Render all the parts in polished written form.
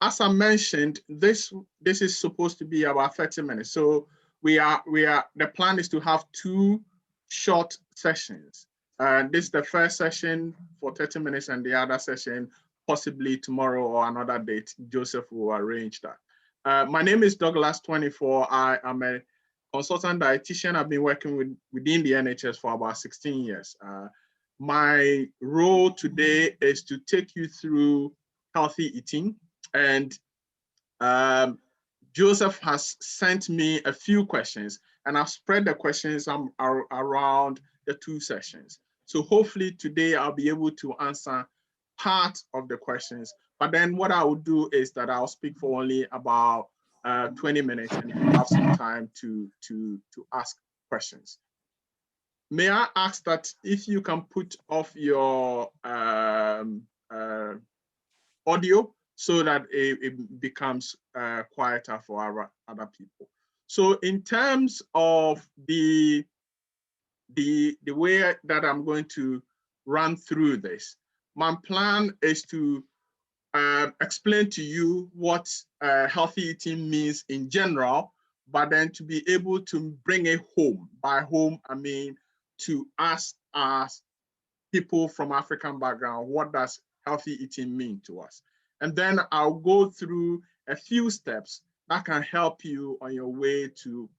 as I mentioned, this is supposed to be about 30 minutes. So the plan is to have 2 short sessions. This is the first session for 30 minutes and the other session possibly tomorrow or another date. Joseph will arrange that. My name is Douglas 24. I am a consultant dietitian. I've been working within the NHS for about 16 years. My role today is to take you through healthy eating. And Joseph has sent me a few questions, and I've spread the questions around the 2 sessions. So hopefully today I'll be able to answer part of the questions, but then what I will do is that I'll speak for only about 20 minutes, and you have some time to ask questions. May I ask that if you can put off your audio so that it becomes quieter for our other people. So in terms of the way that I'm going to run through this, my plan is to explain to you what healthy eating means in general, but then to be able to bring it home. By home, I mean to us as people from African background, what does healthy eating mean to us? And then I'll go through a few steps that can help you on your way to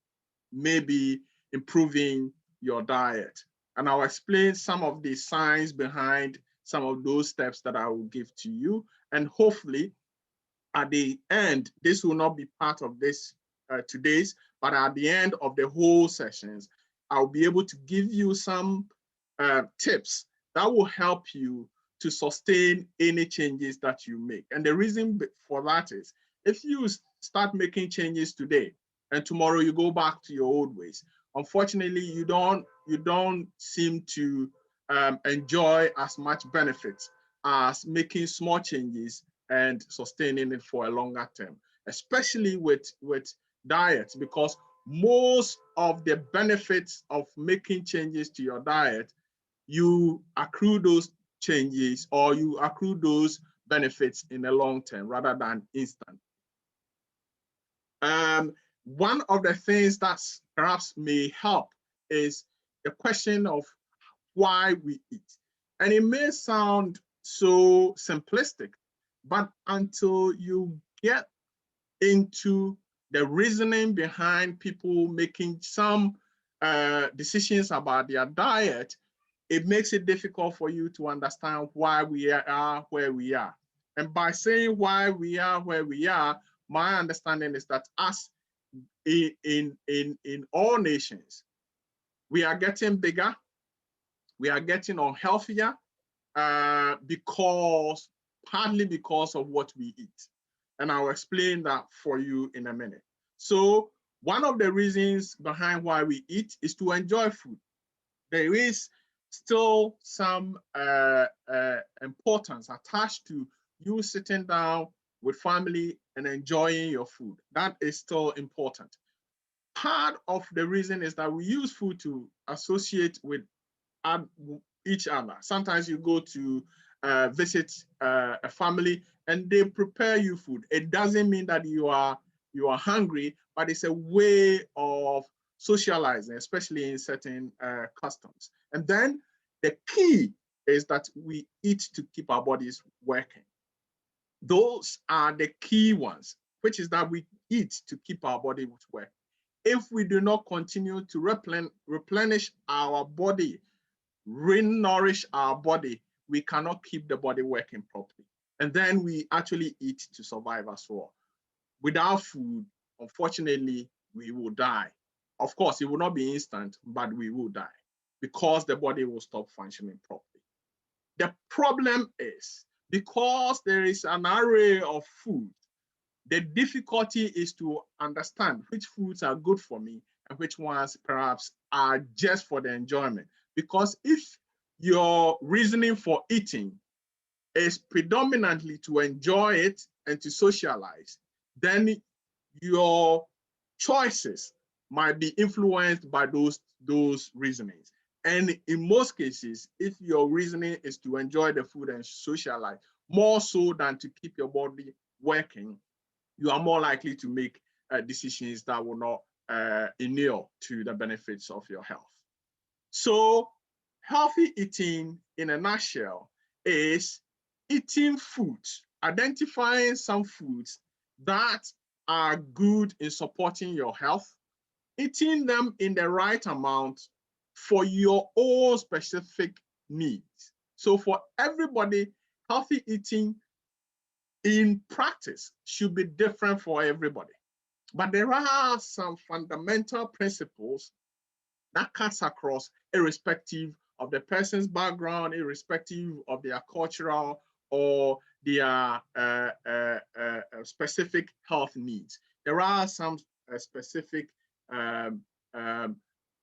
maybe improving your diet. And I'll explain some of the science behind some of those steps that I will give to you. And hopefully at the end, this will not be part of this today's, but at the end of the whole sessions, I'll be able to give you some tips that will help you to sustain any changes that you make. And the reason for that is, if you start making changes today and tomorrow you go back to your old ways, unfortunately, you don't seem to enjoy as much benefits as making small changes and sustaining it for a longer term, especially with diets, because most of the benefits of making changes to your diet, you accrue those changes or you accrue those benefits in the long term rather than instant. One of the things that perhaps may help is the question of why we eat. And it may sound so simplistic, but until you get into the reasoning behind people making some decisions about their diet, it makes it difficult for you to understand why we are where we are. And by saying why we are where we are, my understanding is that us in all nations, we are getting bigger, we are getting unhealthier partly because of what we eat. And I'll explain that for you in a minute. So one of the reasons behind why we eat is to enjoy food. There is still some importance attached to you sitting down with family and enjoying your food. That is still important. Part of the reason is that we use food to associate with each other. Sometimes you go to visit a family and they prepare you food. It doesn't mean that you are hungry, but it's a way of socializing, especially in certain customs. And then the key is that we eat to keep our bodies working. Those are the key ones, which is that we eat to keep our body working. If we do not continue to replenish our body, re-nourish our body, we cannot keep the body working properly. And then we actually eat to survive as well. Without food, unfortunately, we will die. Of course, it will not be instant, but we will die because the body will stop functioning properly. The problem is, because there is an array of food, the difficulty is to understand which foods are good for me and which ones perhaps are just for the enjoyment. Because if your reasoning for eating is predominantly to enjoy it and to socialize, then your choices might be influenced by those reasonings. And in most cases, if your reasoning is to enjoy the food and socialize, more so than to keep your body working, you are more likely to make decisions that will not inure to the benefits of your health. So healthy eating in a nutshell is eating foods, identifying some foods that are good in supporting your health, eating them in the right amount for your own specific needs. So for everybody, healthy eating in practice should be different for everybody. But there are some fundamental principles that cuts across irrespective of the person's background, irrespective of their cultural or their specific health needs. There are some specific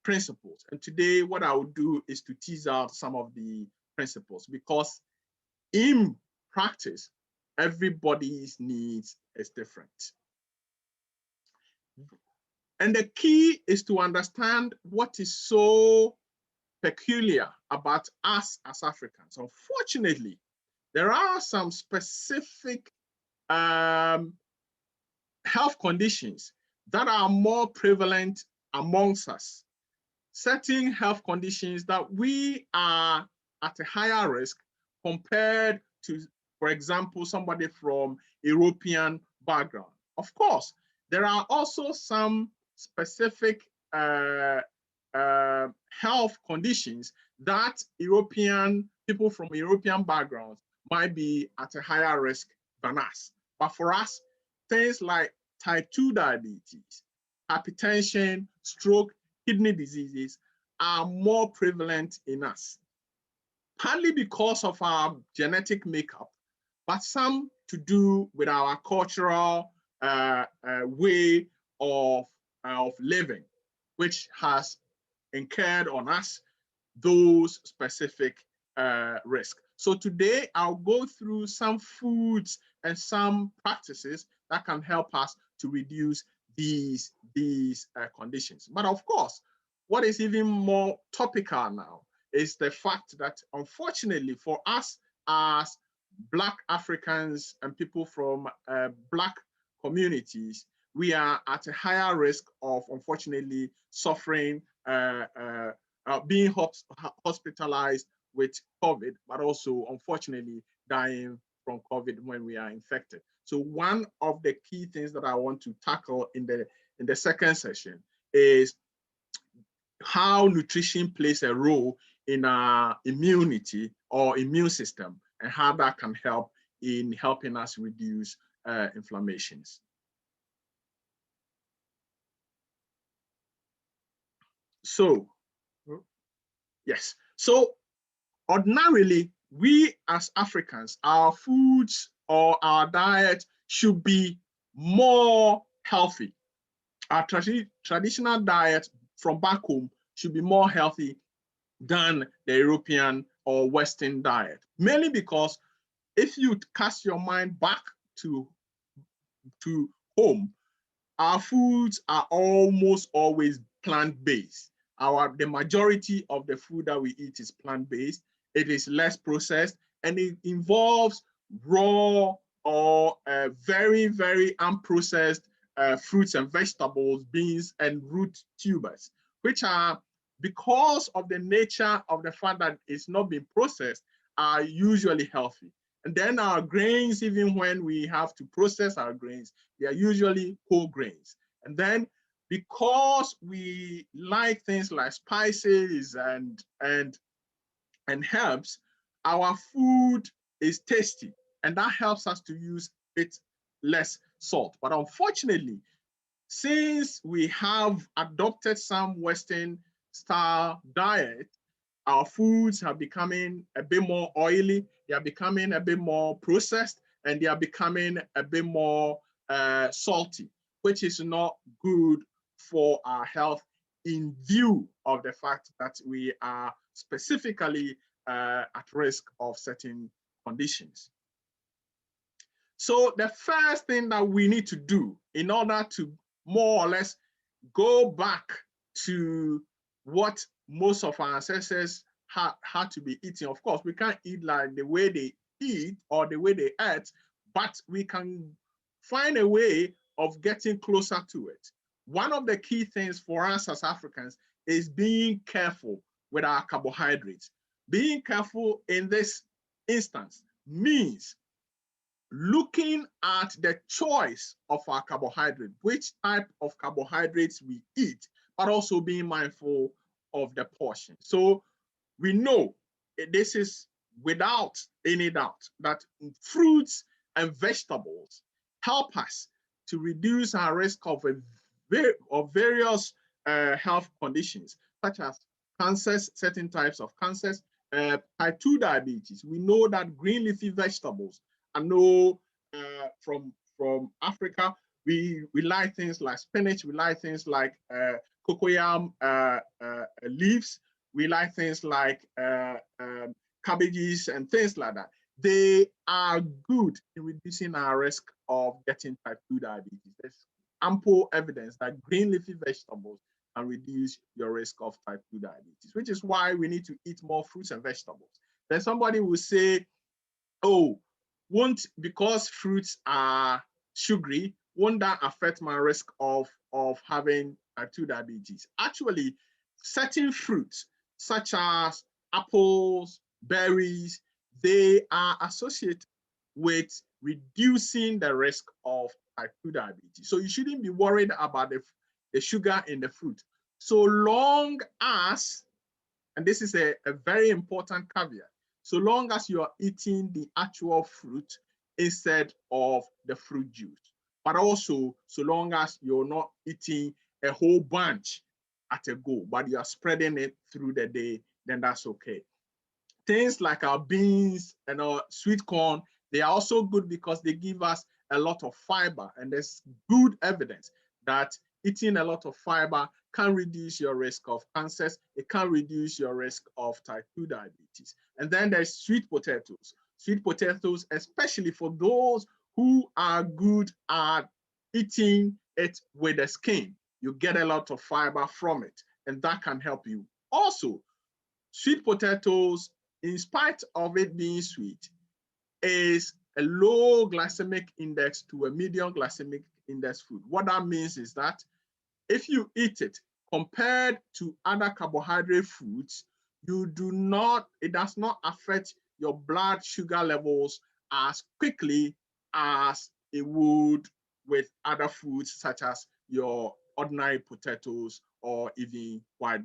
principles. And today what I will do is to tease out some of the principles, because in practice, everybody's needs is different. And the key is to understand what is so peculiar about us as Africans. Unfortunately, there are some specific health conditions that are more prevalent amongst us. Certain health conditions that we are at a higher risk compared to, for example, somebody from European background. Of course, there are also some specific health conditions that people from European backgrounds might be at a higher risk than us. But for us, things like type 2 diabetes, hypertension, stroke, kidney diseases are more prevalent in us, partly because of our genetic makeup, but some to do with our cultural way of living, which has incurred on us those specific risks. So today I'll go through some foods and some practices that can help us to reduce these conditions. But of course, what is even more topical now is the fact that, unfortunately for us as Black Africans and people from Black communities, we are at a higher risk of, unfortunately, suffering, being hospitalized with COVID, but also, unfortunately, dying from COVID when we are infected. So one of the key things that I want to tackle in the second session is how nutrition plays a role in our immunity or immune system, and how that can help in helping us reduce inflammations. So, yes. So ordinarily, we as Africans, our foods or our diet should be more healthy. Our traditional diet from back home should be more healthy than the European or Western diet. Mainly because if you cast your mind back to home, our foods are almost always plant-based. The majority of the food that we eat is plant-based. It is less processed, and it involves raw or very, very unprocessed fruits and vegetables, beans, and root tubers, which are, because of the nature of the fact that it's not being processed, are usually healthy. And then our grains, even when we have to process our grains, they are usually whole grains. And then because we like things like spices and herbs, our food is tasty, and that helps us to use it less salt. But unfortunately, since we have adopted some Western style diet, our foods are becoming a bit more oily, they are becoming a bit more processed, and they are becoming a bit more salty, which is not good for our health, in view of the fact that we are specifically at risk of certain conditions. So the first thing that we need to do in order to more or less go back to what most of our ancestors had to be eating. Of course, we can't eat like the way they eat or the way they ate, but we can find a way of getting closer to it. One of the key things for us as Africans is being careful with our carbohydrates. Being careful in this instance means looking at the choice of our carbohydrate, which type of carbohydrates we eat, but also being mindful of the portion. So we know this is without any doubt that fruits and vegetables help us to reduce our risk of various health conditions, such as cancers, certain types of cancers, type 2 diabetes. We know that green leafy vegetables, I know from Africa, we like things like spinach, we like things like cocoyam leaves, we like things like cabbages and things like that. They are good in reducing our risk of getting type 2 diabetes. There's ample evidence that green leafy vegetables can reduce your risk of type 2 diabetes, which is why we need to eat more fruits and vegetables. Then somebody will say, oh, because fruits are sugary, won't that affect my risk of having type 2 diabetes? Actually, certain fruits, such as apples, berries, they are associated with reducing the risk of type 2 diabetes. So you shouldn't be worried about the sugar in the fruit. So long as, and this is a very important caveat, so long as you are eating the actual fruit instead of the fruit juice, but also so long as you're not eating a whole bunch at a go, but you are spreading it through the day, then that's okay. Things like our beans and our sweet corn, they are also good because they give us a lot of fiber, and there's good evidence that eating a lot of fiber can reduce your risk of cancers. It can reduce your risk of type 2 diabetes. And then there's sweet potatoes. Sweet potatoes, especially for those who are good at eating it with the skin, you get a lot of fiber from it, and that can help you. Also, sweet potatoes, in spite of it being sweet, is a low glycemic index to a medium glycemic index food. What that means is that if you eat it compared to other carbohydrate foods, it does not affect your blood sugar levels as quickly as it would with other foods such as your ordinary potatoes or even white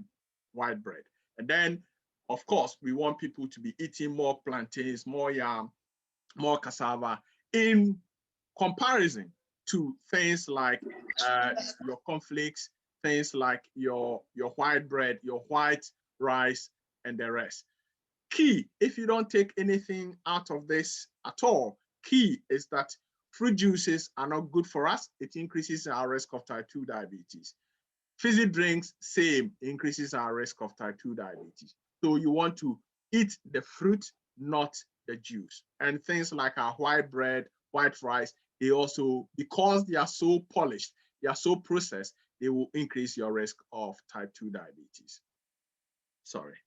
bread. And then, of course, we want people to be eating more plantains, more yam, more cassava in comparison to things like your cornflakes, things like your white bread, your white rice, and the rest. Key, if you don't take anything out of this at all, key is that fruit juices are not good for us. It increases our risk of type 2 diabetes. Fizzy drinks, same, increases our risk of type 2 diabetes. So you want to eat the fruit, not the juice. And things like our white bread, white rice, they also, because they are so polished, they are so processed, they will increase your risk of type 2 diabetes. Sorry.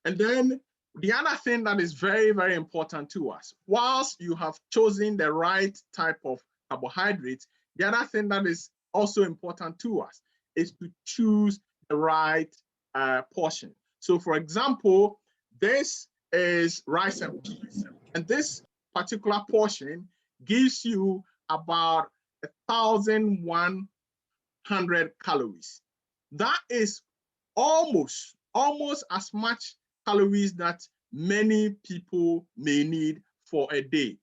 And then the other thing that is very, very important to us, whilst you have chosen the right type of carbohydrates, the other thing that is also important to us is to choose the right portion. So for example, this is rice and peas, and this particular portion gives you about 1,100 calories. That is almost as much calories that many people may need for a day.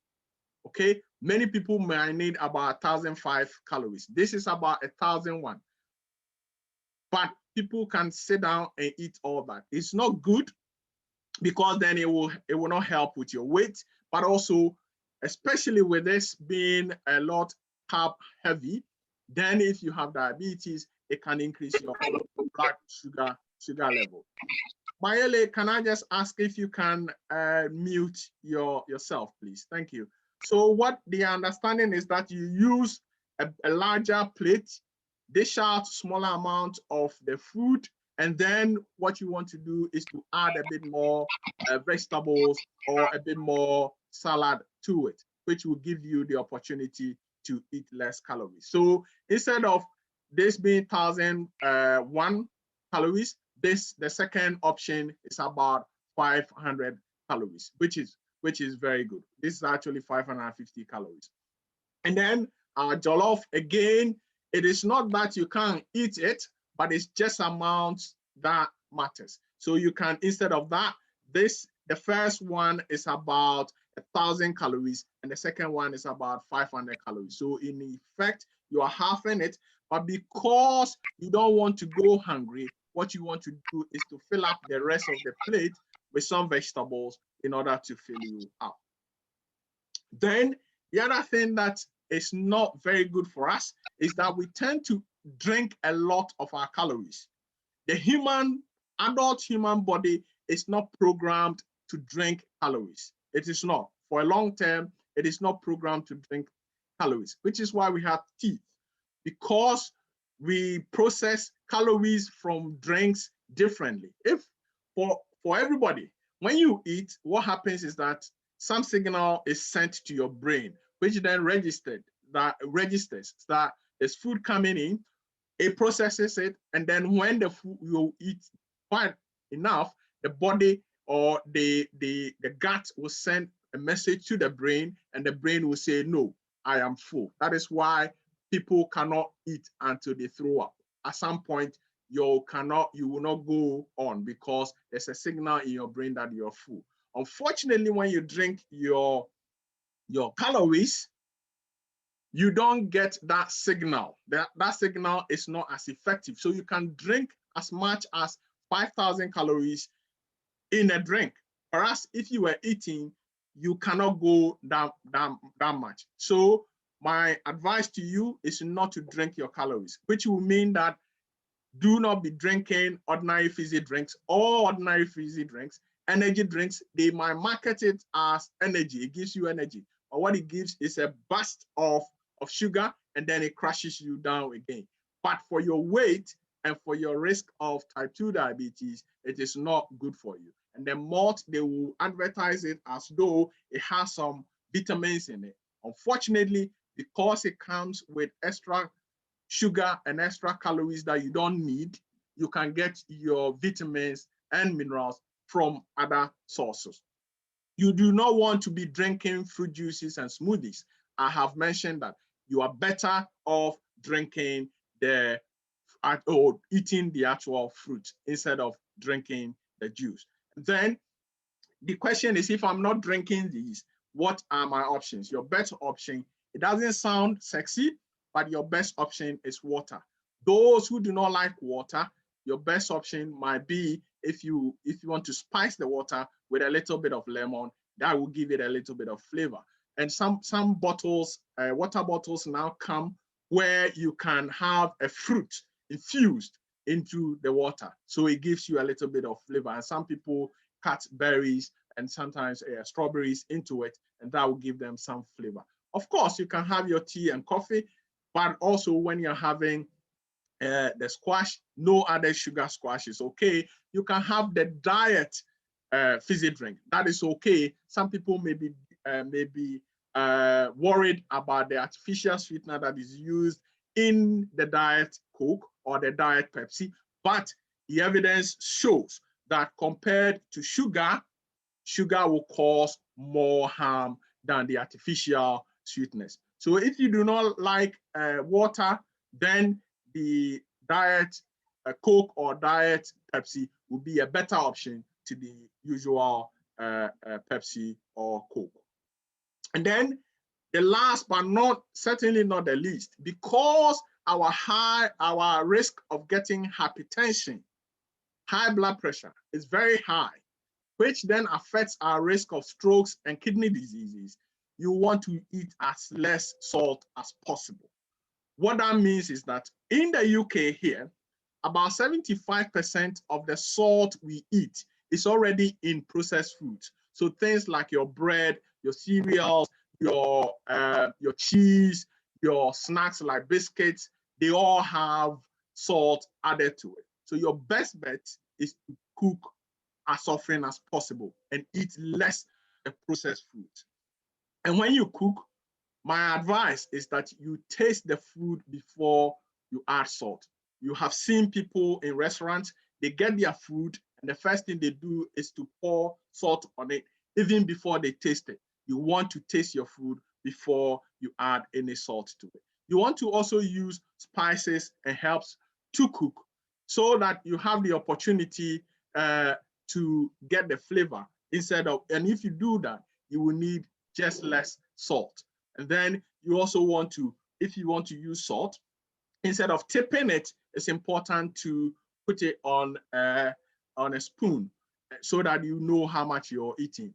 Okay, many people may need about 1,005 calories. This is about 1,001. But people can sit down and eat all that. It's not good because then it will not help with your weight, but also, especially with this being a lot carb heavy, then if you have diabetes, it can increase your blood sugar level. Mayele, can I just ask if you can mute yourself, please? Thank you. So what the understanding is that you use a larger plate, dish out smaller amount of the food, and then what you want to do is to add a bit more vegetables or a bit more salad to it, which will give you the opportunity to eat less calories. So instead of this being 1,001 calories, the second option is about 500 calories, which is very good. This is actually 550 calories. And then jollof, again, it is not that you can't eat it, but it's just amounts that matters. So you can, instead of that, the first one is about 1,000 calories, and the second one is about 500 calories. So in effect, you are halving it, but because you don't want to go hungry, what you want to do is to fill up the rest of the plate with some vegetables in order to fill you up. Then the other thing that is not very good for us is that we tend to drink a lot of our calories. The adult human body is not programmed to drink calories. It is not. For a long term, it is not programmed to drink calories, which is why we have teeth, because we process calories from drinks differently. If for everybody, when you eat, what happens is that some signal is sent to your brain, which then registers that there's food coming in, it processes it, and then when the food you eat quite enough, the body or the gut will send a message to the brain, and the brain will say, no, I am full. That is why people cannot eat until they throw up. At some point, you will not go on because there's a signal in your brain that you're full. Unfortunately, when you drink your calories, you don't get that signal. That signal is not as effective. So you can drink as much as 5,000 calories in a drink. Whereas if you were eating, you cannot go that much. So my advice to you is not to drink your calories, which will mean that do not be drinking ordinary fizzy drinks or ordinary fizzy drinks. Energy drinks, they might market it as energy. It gives you energy. But what it gives is a burst of sugar, and then it crashes you down again. But for your weight and for your risk of type 2 diabetes, it is not good for you. And the malt, they will advertise it as though it has some vitamins in it. Unfortunately, because it comes with extra sugar and extra calories that you don't need, you can get your vitamins and minerals from other sources. You do not want to be drinking fruit juices and smoothies. I have mentioned that you are better off drinking or eating the actual fruit instead of drinking the juice. Then the question is, if I'm not drinking these, what are my options? Your best option, it doesn't sound sexy, but your best option is water. Those who do not like water, your best option might be if you want to spice the water with a little bit of lemon, that will give it a little bit of flavor. And some bottles, water bottles now come where you can have a fruit infused into the water. So it gives you a little bit of flavor. And some people cut berries and sometimes strawberries into it, and that will give them some flavor. Of course, you can have your tea and coffee, but also when you're having the squash, no other sugar squash is okay. You can have the diet fizzy drink. That is okay. Some people may be worried about the artificial sweetener that is used in the diet Coke or the diet Pepsi, but the evidence shows that compared to sugar, sugar will cause more harm than the artificial sweetness. So if you do not like water, then the diet Coke or diet Pepsi will be a better option to the usual Pepsi or Coke. And then the last but certainly not the least, because our risk of getting hypertension, high blood pressure is very high, which then affects our risk of strokes and kidney diseases, you want to eat as less salt as possible. What that means is that in the UK here, about 75% of the salt we eat is already in processed foods. So things like your bread, your cereals, your cheese, your snacks like biscuits, they all have salt added to it. So your best bet is to cook as often as possible and eat less processed foods. And when you cook, my advice is that you taste the food before you add salt. You have seen people in restaurants, they get their food, and the first thing they do is to pour salt on it, even before they taste it. You want to taste your food before you add any salt to it. You want to also use spices and herbs to cook so that you have the opportunity to get the flavor instead of, and if you do that, you will need just less salt. And then you also want to, if you want to use salt, instead of tipping it, it's important to put it on a spoon so that you know how much you're eating.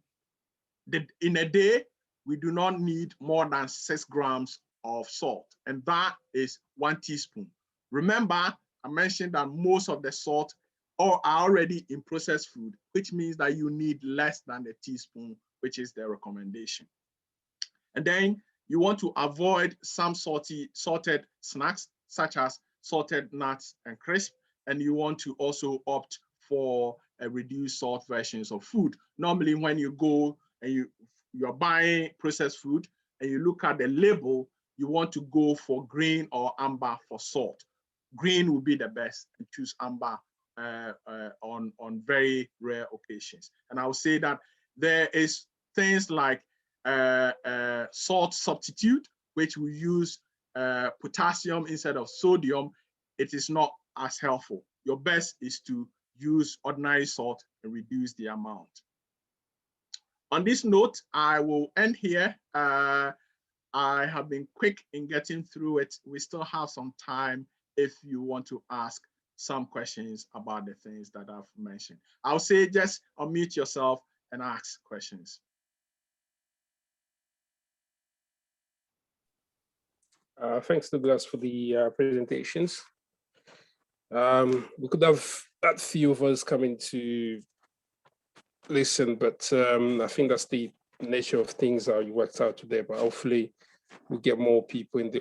In a day, we do not need more than 6 grams of salt, and that is 1 teaspoon. Remember, I mentioned that most of the salt are already in processed food, which means that you need less than a teaspoon, which is the recommendation. And then you want to avoid some salted snacks, such as salted nuts and crisps, and you want to also opt for reduced salt versions of food. Normally, when you go and you're buying processed food and you look at the label, you want to go for green or amber for salt. Green will be the best, and choose amber on very rare occasions. And I will say that there is things like salt substitute, which we use potassium instead of sodium. It is not as helpful. Your best is to use ordinary salt and reduce the amount. On this note, I will end here. I have been quick in getting through it. We still have some time if you want to ask some questions about the things that I've mentioned. I'll say just unmute yourself and ask questions. Thanks, Douglas, for the presentations. We could have a few of us coming to listen, but I think that's the nature of things that you worked out today. But hopefully, we'll get more people in the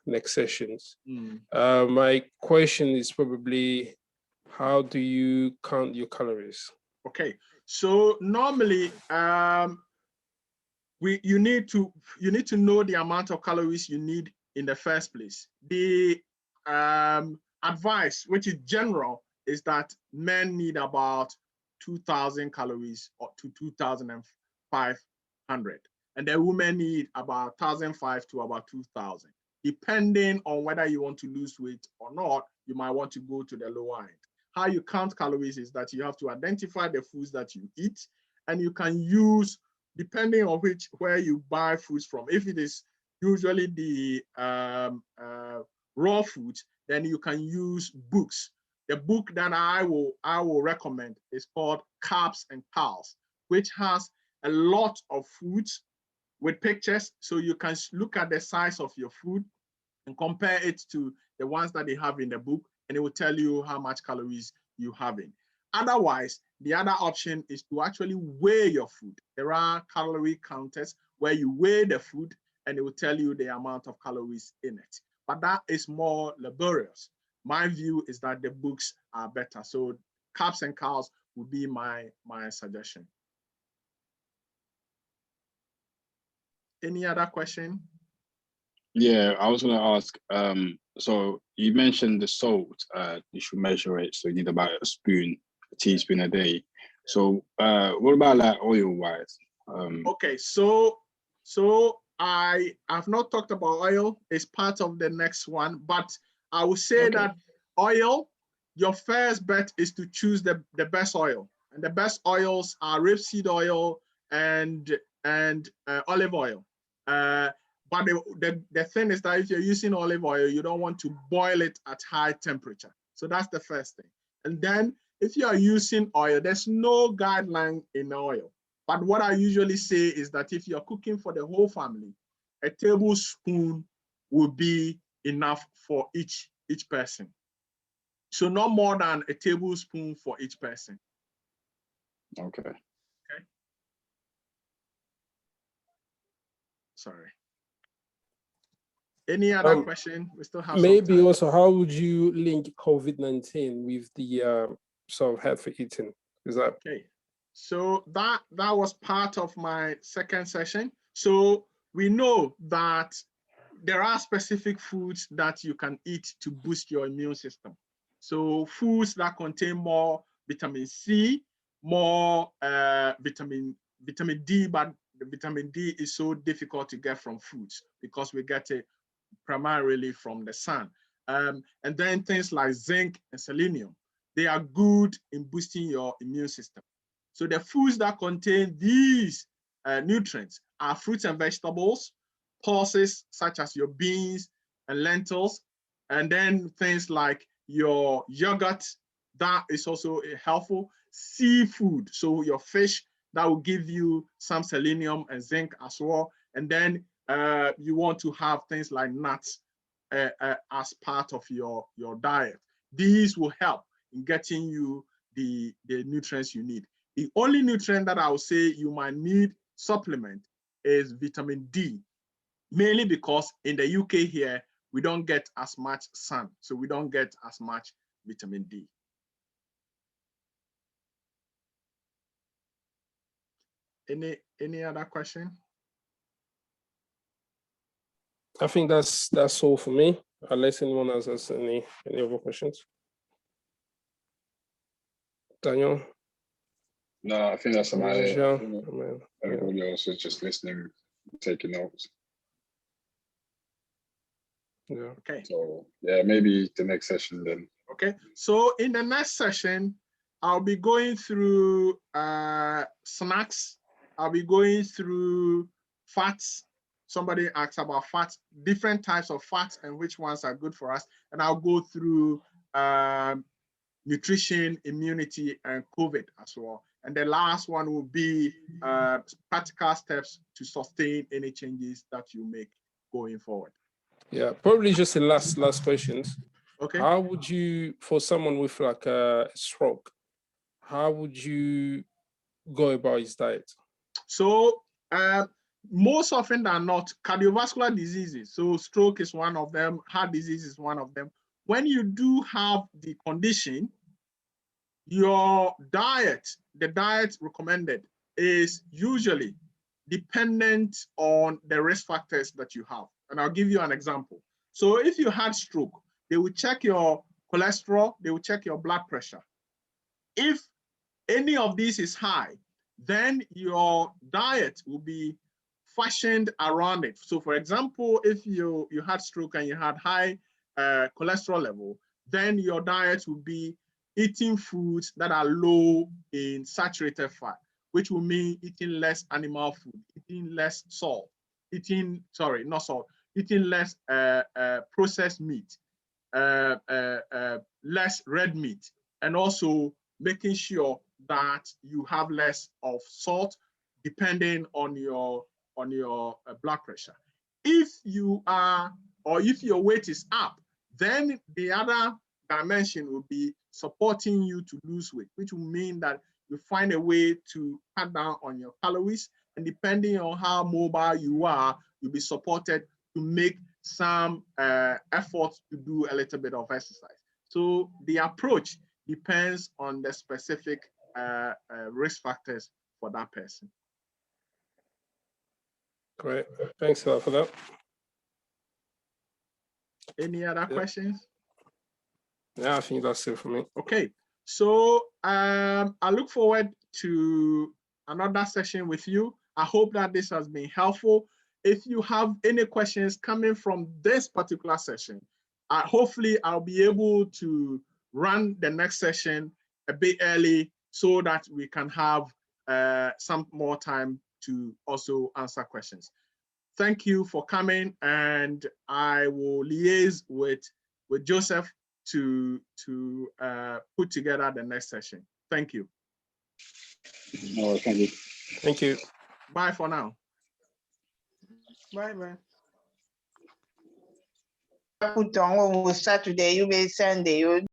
next sessions. My question is probably, how do you count your calories? Okay, so normally you need to know the amount of calories you need in the first place. The advice, which is general, is that men need about 2,000 calories or to 2,500, and the women need about 1,500 to about 2,000. Depending on whether you want to lose weight or not, you might want to go to the lower end. How you count calories is that you have to identify the foods that you eat, and you can use, depending on where you buy foods from. If it is usually the raw foods, then you can use books. The book that I will recommend is called Carbs and Cows, which has a lot of foods with pictures, so you can look at the size of your food and compare it to the ones that they have in the book, and it will tell you how much calories you have in. Otherwise, the other option is to actually weigh your food. There are calorie counters where you weigh the food and it will tell you the amount of calories in it. But that is more laborious. My view is that the books are better. So Carbs and Cows would be my suggestion. Any other question? Yeah, I was going to ask, so you mentioned the salt, you should measure it. So you need about a teaspoon a day. So what about like oil wise? Okay, so I have not talked about oil. It's part of the next one, but I will say that oil, your first bet is to choose the best oil. And the best oils are rapeseed oil and olive oil. But the thing is that if you're using olive oil, you don't want to boil it at high temperature. So that's the first thing. And then if you are using oil, there's no guideline in oil. But what I usually say is that if you're cooking for the whole family, a tablespoon will be enough for each person. So not more than a tablespoon for each person. Okay. Okay. Sorry. Any other question? We still have maybe also, how would you link COVID-19 with the sort of healthy eating? Is that okay? So that was part of my second session. So we know that there are specific foods that you can eat to boost your immune system. So foods that contain more vitamin C, more vitamin D, but the vitamin D is so difficult to get from foods because we get it primarily from the sun. And then things like zinc and selenium, they are good in boosting your immune system. So the foods that contain these nutrients are fruits and vegetables, pulses such as your beans and lentils, and then things like your yogurt, that is also helpful. Seafood, so your fish, that will give you some selenium and zinc as well. And then you want to have things like nuts as part of your diet. These will help in getting you the nutrients you need. The only nutrient that I would say you might need supplement is vitamin D, mainly because in the UK here, we don't get as much sun, so we don't get as much vitamin D. Any other question? I think that's all for me, unless anyone else has any other questions. Daniel? No, I think that's about it. Everybody else is just listening, taking notes. Yeah. Okay. So yeah, maybe the next session then. Okay. So in the next session, I'll be going through snacks. I'll be going through fats. Somebody asked about fats, different types of fats and which ones are good for us. And I'll go through nutrition, immunity, and COVID as well. And the last one will be practical steps to sustain any changes that you make going forward. Yeah, probably just the last questions. Okay. How would you, for someone with like a stroke, how would you go about his diet? So most often than not, cardiovascular diseases, so stroke is one of them, heart disease is one of them. When you do have the condition, your diet, the diet recommended is usually dependent on the risk factors that you have. And I'll give you an example. So if you had stroke, they will check your cholesterol, they will check your blood pressure. If any of these is high, then your diet will be fashioned around it. So for example, if you had stroke and you had high cholesterol level, then your diet will be eating foods that are low in saturated fat, which will mean eating less animal food, eating less salt, eating less processed meat, less red meat, and also making sure that you have less of salt depending on your blood pressure. If you are, or if your weight is up, then the other dimension will be supporting you to lose weight, which will mean that you find a way to cut down on your calories, and depending on how mobile you are, you'll be supported to make some effort to do a little bit of exercise. So the approach depends on the specific risk factors for that person. Great, thanks a lot for that. Any other questions? Yeah, I think that's it for me. Okay, so I look forward to another session with you. I hope that this has been helpful. If you have any questions coming from this particular session, hopefully I'll be able to run the next session a bit early so that we can have some more time to also answer questions. Thank you for coming, and I will liaise with Joseph to put together the next session. Thank you. No, thank you. Thank you. Bye for now. Bye bye. Put on Saturday, you may Sunday.